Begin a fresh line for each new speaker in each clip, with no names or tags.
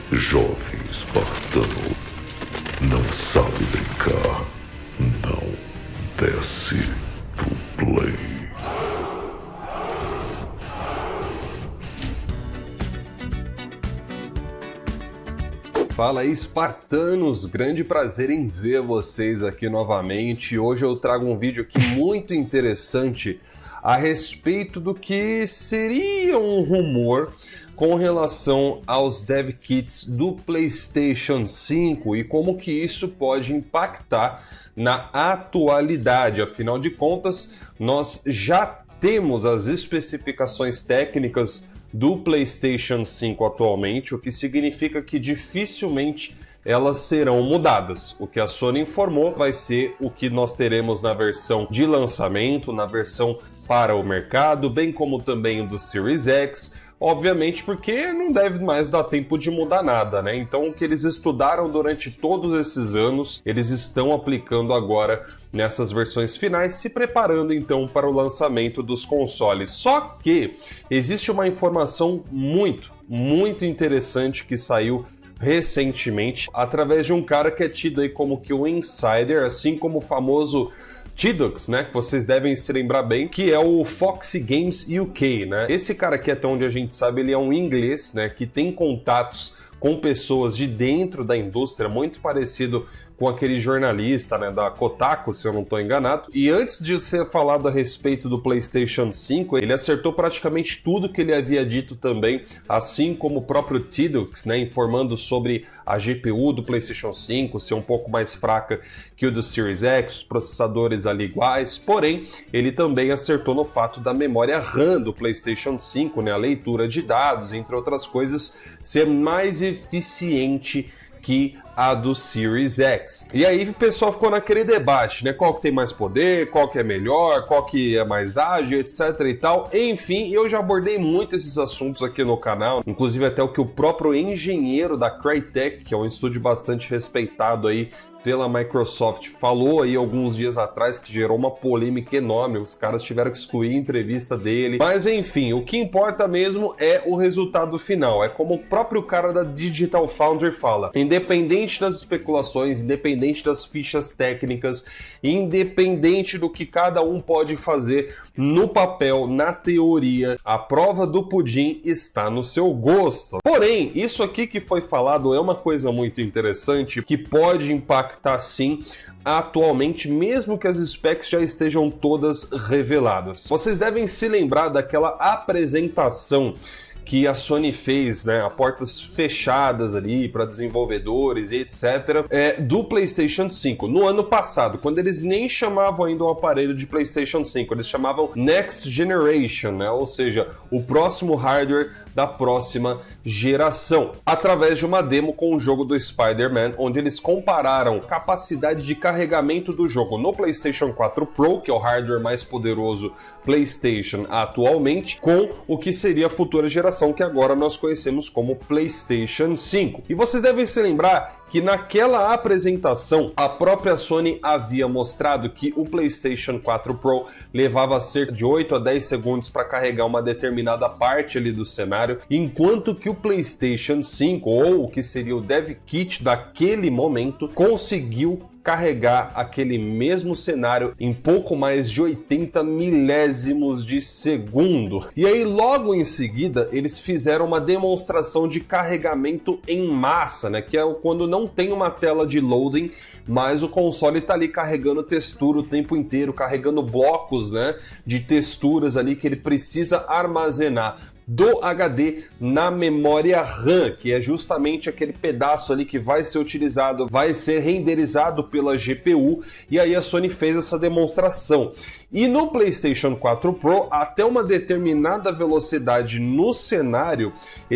Jovem espartano, não sabe brincar, não desce do play.
Fala aí, espartanos! Grande prazer em ver vocês aqui novamente. Hoje eu trago um vídeo aqui muito interessante a respeito do que seria um rumor com relação aos dev kits do PlayStation 5 e como que isso pode impactar na atualidade. Afinal de contas, nós já temos as especificações técnicas do PlayStation 5 atualmente, o que significa que dificilmente elas serão mudadas. O que a Sony informou vai ser o que nós teremos na versão de lançamento, na versão para o mercado, bem como também do Series X, obviamente porque não deve mais dar tempo de mudar nada, né? Então o que eles estudaram durante todos esses anos, eles estão aplicando agora nessas versões finais, se preparando então para o lançamento dos consoles. Só que existe uma informação muito interessante que saiu recentemente através de um cara que é tido aí como que o insider, assim como o famoso Tidux, né, que vocês devem se lembrar bem, que é o Foxy Games UK, né? Esse cara aqui, até onde a gente sabe, ele é um inglês, né, que tem contatos com pessoas de dentro da indústria, muito parecido com aquele jornalista, né, da Kotaku, se eu não estou enganado. E antes de ser falado a respeito do PlayStation 5, ele acertou praticamente tudo que ele havia dito também, assim como o próprio Tidux, né, informando sobre a GPU do PlayStation 5 ser um pouco mais fraca que o do Series X, os processadores ali iguais, porém, ele também acertou no fato da memória RAM do PlayStation 5, né, a leitura de dados, entre outras coisas, ser mais eficiente que a do Series X. E aí o pessoal ficou naquele debate, né? Qual que tem mais poder, qual que é melhor, qual que é mais ágil, etc e tal. Enfim, eu já abordei muito esses assuntos aqui no canal, inclusive até o que o próprio engenheiro da Crytek, que é um estúdio bastante respeitado aí pela Microsoft, falou aí alguns dias atrás, que gerou uma polêmica enorme, os caras tiveram que excluir a entrevista dele, mas enfim, o que importa mesmo é o resultado final, é como o próprio cara da Digital Foundry fala, independente das especulações, independente das fichas técnicas, independente do que cada um pode fazer no papel, na teoria, a prova do pudim está no seu gosto. Porém, isso aqui que foi falado é uma coisa muito interessante, que pode impactar sim atualmente, mesmo que as specs já estejam todas reveladas. Vocês devem se lembrar daquela apresentação que a Sony fez, né, a portas fechadas ali para desenvolvedores e etc, do PlayStation 5 no ano passado, quando eles nem chamavam ainda um aparelho de PlayStation 5, eles chamavam Next Generation, né, ou seja, o próximo hardware da próxima geração, através de uma demo com o jogo do Spider-Man, onde eles compararam capacidade de carregamento do jogo no PlayStation 4 Pro, que é o hardware mais poderoso PlayStation atualmente, com o que seria a futura geração, que agora nós conhecemos como PlayStation 5. E vocês devem se lembrar que naquela apresentação a própria Sony havia mostrado que o PlayStation 4 Pro levava cerca de 8 a 10 segundos para carregar uma determinada parte ali do cenário, enquanto que o PlayStation 5, ou o que seria o Dev Kit daquele momento, conseguiu carregar aquele mesmo cenário em pouco mais de 80 milésimos de segundo. E aí logo em seguida eles fizeram uma demonstração de carregamento em massa, né, que é quando não tem uma tela de loading, mas o console está ali carregando textura o tempo inteiro, carregando blocos, né, de texturas ali que ele precisa armazenar do HD na memória RAM, que é justamente aquele pedaço ali que vai ser utilizado, vai ser renderizado pela GPU, e aí a Sony fez essa demonstração. E no PlayStation 4 Pro, até uma determinada velocidade no cenário,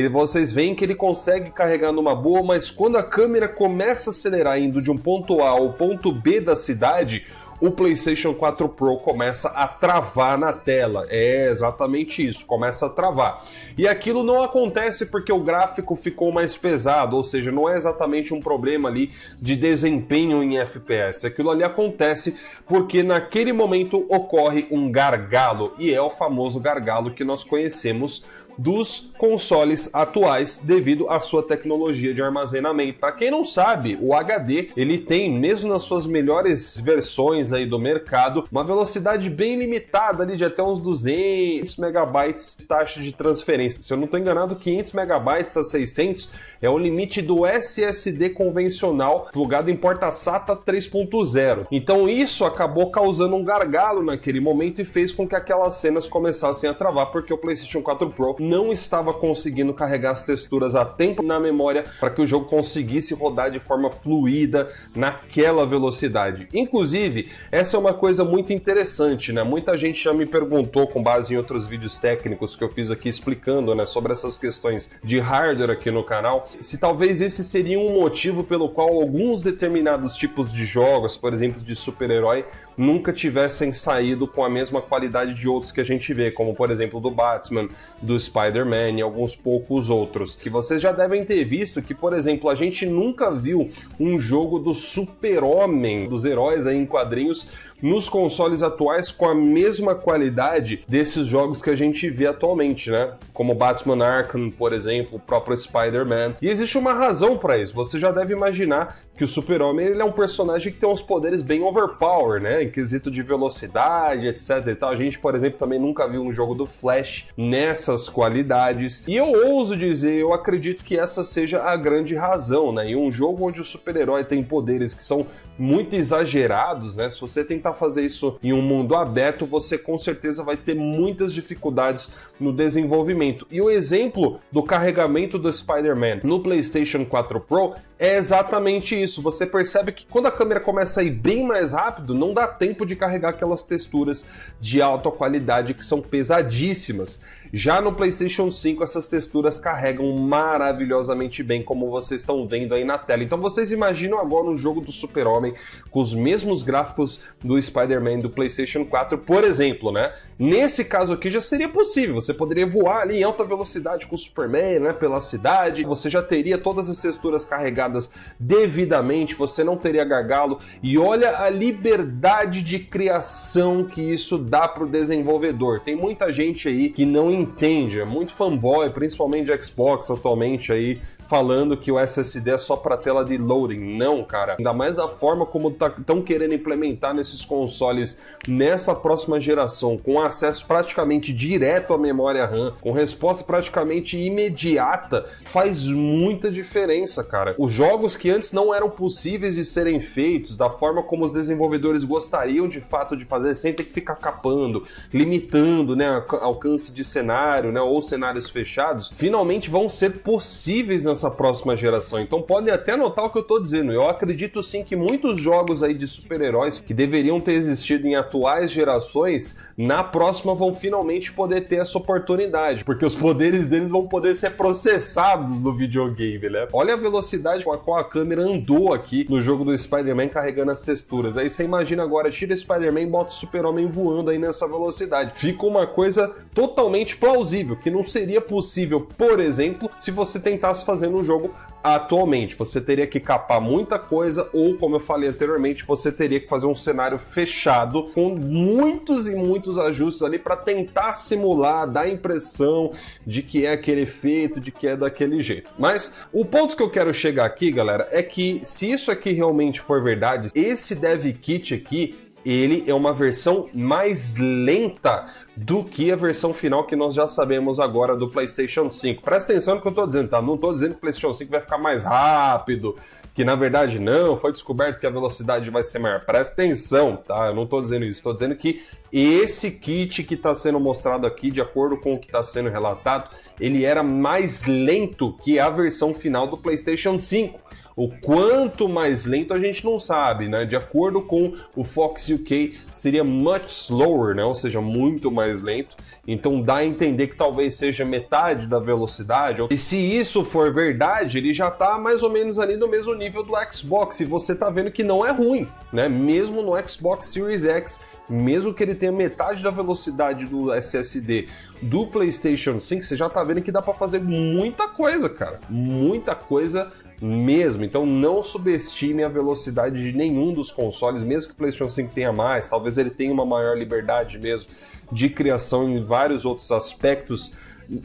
vocês veem que ele consegue carregar numa boa, mas quando a câmera começa a acelerar indo de um ponto A ao ponto B da cidade, o PlayStation 4 Pro começa a travar na tela. É exatamente isso, começa a travar. E aquilo não acontece porque o gráfico ficou mais pesado, ou seja, não é exatamente um problema ali de desempenho em FPS. Aquilo ali acontece porque naquele momento ocorre um gargalo, e é o famoso gargalo que nós conhecemos dos consoles atuais devido à sua tecnologia de armazenamento. Para quem não sabe, o HD ele tem, mesmo nas suas melhores versões aí do mercado, uma velocidade bem limitada ali de até uns 200 megabytes de taxa de transferência. Se eu não estou enganado, 500 megabytes a 600 é o limite do SSD convencional plugado em porta SATA 3.0. Então isso acabou causando um gargalo naquele momento e fez com que aquelas cenas começassem a travar, porque o PlayStation 4 Pro não estava conseguindo carregar as texturas a tempo na memória para que o jogo conseguisse rodar de forma fluida naquela velocidade. Inclusive, essa é uma coisa muito interessante, né? Muita gente já me perguntou, com base em outros vídeos técnicos que eu fiz aqui explicando, né, sobre essas questões de hardware aqui no canal, se talvez esse seria um motivo pelo qual alguns determinados tipos de jogos, por exemplo, de super-herói, nunca tivessem saído com a mesma qualidade de outros que a gente vê, como por exemplo do Batman, do Spider-Man e alguns poucos outros. Que vocês já devem ter visto que, por exemplo, a gente nunca viu um jogo do Super-Homem, dos heróis aí em quadrinhos, nos consoles atuais com a mesma qualidade desses jogos que a gente vê atualmente, né? Como Batman Arkham, por exemplo, o próprio Spider-Man. E existe uma razão para isso. Você já deve imaginar que o Super-Homem ele é um personagem que tem uns poderes bem overpower, né? Em quesito de velocidade, etc e tal. A gente, por exemplo, também nunca viu um jogo do Flash nessas qualidades. E eu ouso dizer, eu acredito que essa seja a grande razão, né? Em um jogo onde o super-herói tem poderes que são muito exagerados, né? Se você tentar fazer isso em um mundo aberto, você com certeza vai ter muitas dificuldades no desenvolvimento. E o exemplo do carregamento do Spider-Man no PlayStation 4 Pro é exatamente isso. Você percebe que quando a câmera começa a ir bem mais rápido, não dá tempo de carregar aquelas texturas de alta qualidade que são pesadíssimas. Já no PlayStation 5, essas texturas carregam maravilhosamente bem, como vocês estão vendo aí na tela. Então vocês imaginam agora um jogo do Super-Homem com os mesmos gráficos do Spider-Man do PlayStation 4, por exemplo, né? Nesse caso aqui já seria possível. Você poderia voar ali em alta velocidade com o Superman, né, pela cidade. Você já teria todas as texturas carregadas devidamente, você não teria gargalo. E olha a liberdade de criação que isso dá para o desenvolvedor. Tem muita gente aí que não entende, é muito fanboy, principalmente de Xbox atualmente aí, falando que o SSD é só para tela de loading. Não, cara. Ainda mais da forma como estão querendo implementar nesses consoles nessa próxima geração, com acesso praticamente direto à memória RAM, com resposta praticamente imediata, faz muita diferença, cara. Os jogos que antes não eram possíveis de serem feitos, da forma como os desenvolvedores gostariam de fato de fazer, sem ter que ficar capando, limitando, né, alcance de cenário, né, ou cenários fechados, finalmente vão ser possíveis nessa próxima geração. Então podem até notar o que eu tô dizendo. Eu acredito sim que muitos jogos aí de super-heróis que deveriam ter existido em atuais gerações, na próxima vão finalmente poder ter essa oportunidade, porque os poderes deles vão poder ser processados no videogame, né? Olha a velocidade com a qual a câmera andou aqui no jogo do Spider-Man carregando as texturas. Aí você imagina agora, tira Spider-Man e bota o Super-Homem voando aí nessa velocidade. Fica uma coisa totalmente plausível, que não seria possível, por exemplo, se você tentasse fazer no jogo atualmente. Você teria que capar muita coisa, ou, como eu falei anteriormente, você teria que fazer um cenário fechado com muitos e muitos ajustes ali para tentar simular, dar a impressão de que é aquele efeito, de que é daquele jeito. Mas o ponto que eu quero chegar aqui, galera, é que se isso aqui realmente for verdade, esse dev kit aqui, ele é uma versão mais lenta do que a versão final que nós já sabemos agora do PlayStation 5. Presta atenção no que eu tô dizendo, tá? Não tô dizendo que o PlayStation 5 vai ficar mais rápido, que na verdade não, foi descoberto que a velocidade vai ser maior. Presta atenção, tá? Eu não tô dizendo isso, tô dizendo que esse kit que está sendo mostrado aqui, de acordo com o que está sendo relatado, ele era mais lento que a versão final do PlayStation 5. O quanto mais lento a gente não sabe, né? De acordo com o Fox UK, seria much slower, né? Ou seja, muito mais lento. Então dá a entender que talvez seja metade da velocidade. E se isso for verdade, ele já tá mais ou menos ali no mesmo nível do Xbox. E você tá vendo que não é ruim, né? Mesmo no Xbox Series X, mesmo que ele tenha metade da velocidade do SSD do PlayStation 5, você já tá vendo que dá para fazer muita coisa, cara. Muita coisa mesmo. Então não subestime a velocidade de nenhum dos consoles, mesmo que o PlayStation 5 tenha mais, talvez ele tenha uma maior liberdade mesmo de criação em vários outros aspectos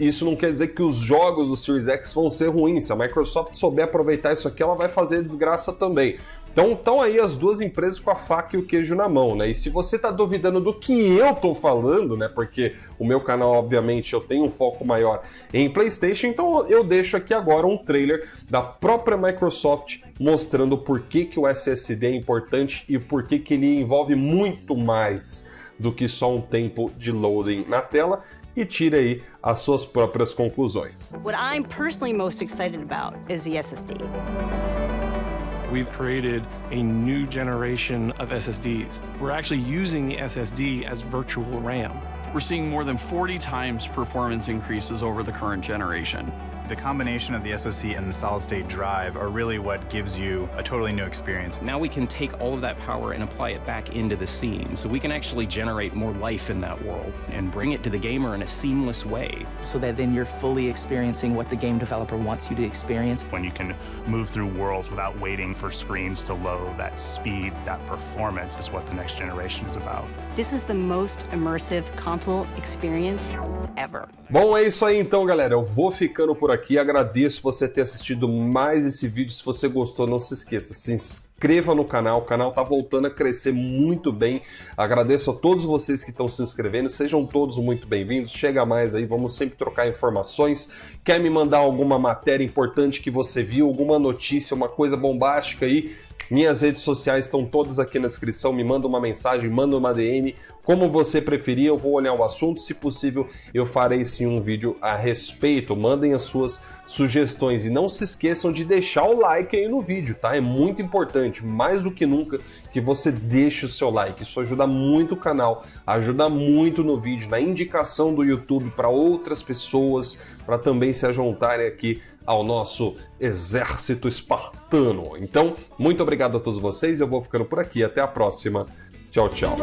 isso não quer dizer que os jogos do Series X vão ser ruins. Se a Microsoft souber aproveitar isso aqui, ela vai fazer desgraça também. Então estão aí as duas empresas com a faca e o queijo na mão, né? E se você tá duvidando do que eu tô falando, né? Porque o meu canal, obviamente, eu tenho um foco maior em PlayStation, então eu deixo aqui agora um trailer da própria Microsoft mostrando por que o SSD é importante e por que ele envolve muito mais do que só um tempo de loading na tela, e tire aí as suas próprias conclusões.
What I'm personally most excited about is the SSD.
We've created a new generation of SSDs. We're actually using the SSD as virtual RAM.
We're seeing more than 40 times performance increases over the current generation.
The combination of the SoC and the solid-state drive are really what gives you a totally new experience.
Now we can take all of that power and apply it back into the scene, so we can actually generate more life in that world and bring it to the gamer in a seamless way.
So that then you're fully experiencing what the game developer wants you to experience.
When you can move through worlds without waiting for screens to load, that speed, that performance is what the next generation is about.
This is the most immersive console experience ever.
Bom, é isso aí então, galera. Eu vou ficando por aqui. Agradeço você ter assistido mais esse vídeo. Se você gostou, não se esqueça, se inscreva no canal. O canal tá voltando a crescer muito bem. Agradeço a todos vocês que estão se inscrevendo. Sejam todos muito bem-vindos. Chega mais aí, vamos sempre trocar informações. Quer me mandar alguma matéria importante que você viu, alguma notícia, uma coisa bombástica aí? Minhas redes sociais estão todas aqui na descrição, me manda uma mensagem, manda uma DM, como você preferir, eu vou olhar o assunto, se possível eu farei sim um vídeo a respeito, mandem as suas sugestões e não se esqueçam de deixar o like aí no vídeo, tá? É muito importante, mais do que nunca, que você deixe o seu like, isso ajuda muito o canal, ajuda muito no vídeo, na indicação do YouTube para outras pessoas, para também se juntarem aqui ao nosso exército espartano. Então, muito obrigado a todos vocês, eu vou ficando por aqui, até a próxima. Tchau, tchau.